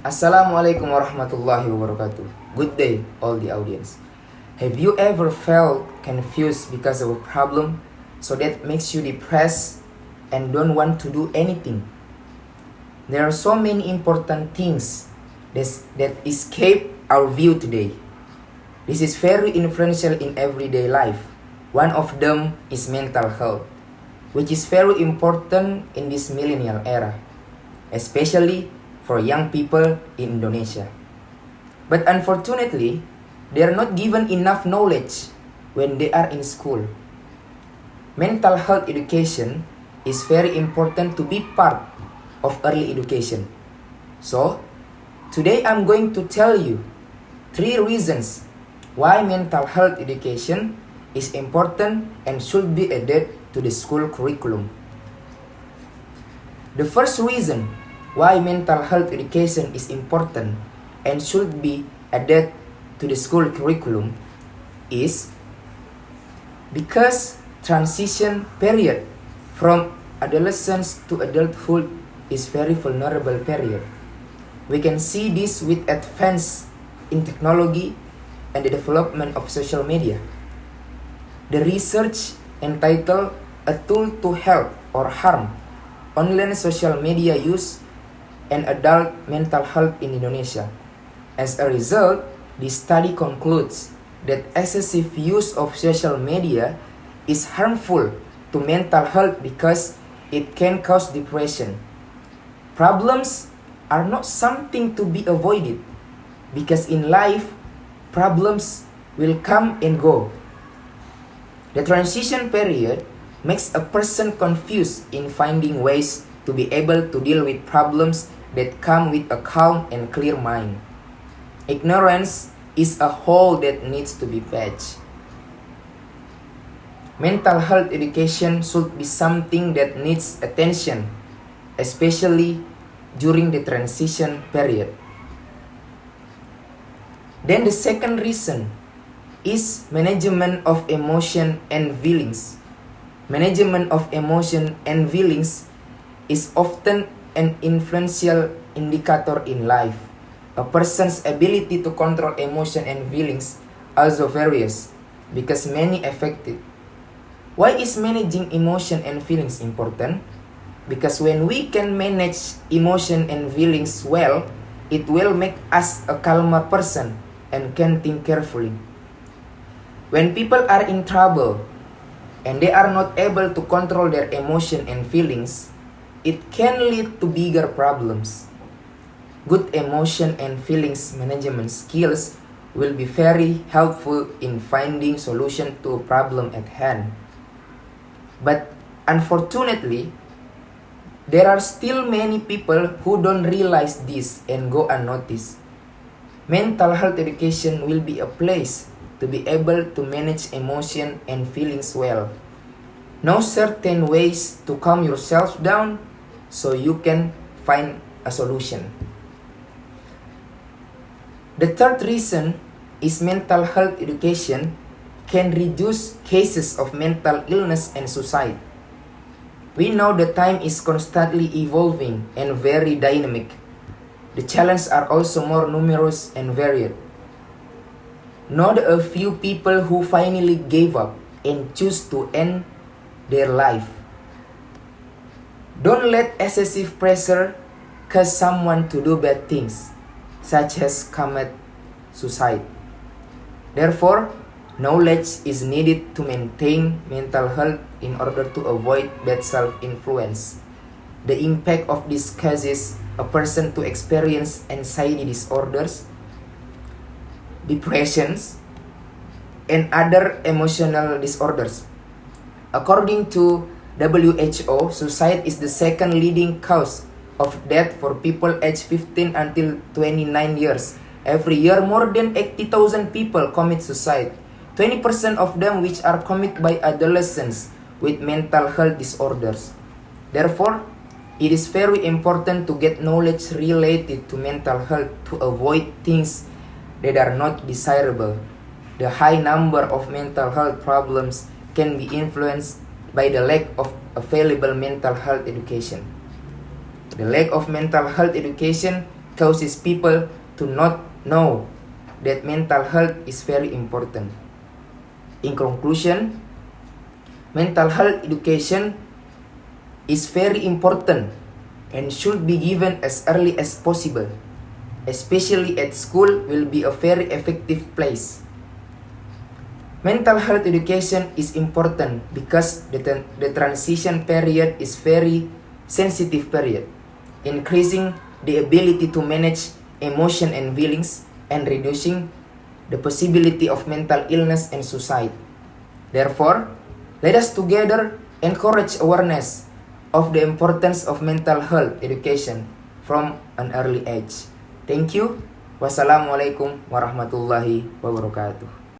Assalamualaikum warahmatullahi wabarakatuh. Good day, all the audience. Have you ever felt confused because of a problem so that makes you depressed and don't want to do anything? There are so many important things that escape our view today. This is very influential in everyday life. One of them is mental health, which is very important in this millennial era, especially for young people in Indonesia. But unfortunately, they are not given enough knowledge when they are in school. Mental health education is very important to be part of early education. So, today I'm going to tell you 3 reasons why mental health education is important and should be added to the school curriculum. The first reason why mental health education is important and should be added to the school curriculum is because transition period from adolescence to adulthood is very vulnerable period. We can see this with advance in technology and the development of social media. The research entitled A Tool to Help or Harm Online Social Media Use and Adult Mental Health in Indonesia. As a result, the study concludes that excessive use of social media is harmful to mental health because it can cause depression. Problems are not something to be avoided because in life, problems will come and go. The transition period makes a person confused in finding ways to be able to deal with problems that come with a calm and clear mind. Ignorance is a hole that needs to be patched. Mental health education should be something that needs attention, especially during the transition period. Then the second reason is management of emotion and feelings. Management of emotion and feelings is often an influential indicator in life. A person's ability to control emotion and feelings also varies because many affected. Why is managing emotion and feelings important? Because when we can manage emotion and feelings well, it will make us a calmer person and can think carefully. When people are in trouble and they are not able to control their emotion and feelings, it can lead to bigger problems. Good emotion and feelings management skills will be very helpful in finding solution to a problem at hand. But unfortunately, there are still many people who don't realize this and go unnoticed. Mental health education will be a place to be able to manage emotion and feelings well. Know certain ways to calm yourself down so you can find a solution. The third reason is mental health education can reduce cases of mental illness and suicide. We know the time is constantly evolving and very dynamic. The challenges are also more numerous and varied. Not a few people who finally gave up and choose to end their life. Don't let excessive pressure cause someone to do bad things, such as commit suicide. Therefore, knowledge is needed to maintain mental health in order to avoid bad self-influence. The impact of this causes a person to experience anxiety disorders, depressions, and other emotional disorders. According to WHO, suicide is the second leading cause of death for people aged 15 until 29 years. Every year, more than 80,000 people commit suicide. 20% of them which are committed by adolescents with mental health disorders. Therefore, it is very important to get knowledge related to mental health to avoid things that are not desirable. The high number of mental health problems can be influenced by the lack of available mental health education. The lack of mental health education causes people to not know that mental health is very important. In conclusion, mental health education is very important and should be given as early as possible, especially at school will be a very effective place. Mental health education is important because the transition period is very sensitive period, increasing the ability to manage emotion and feelings and reducing the possibility of mental illness and suicide. Therefore, let us together encourage awareness of the importance of mental health education from an early age. Thank you. Wassalamualaikum warahmatullahi wabarakatuh.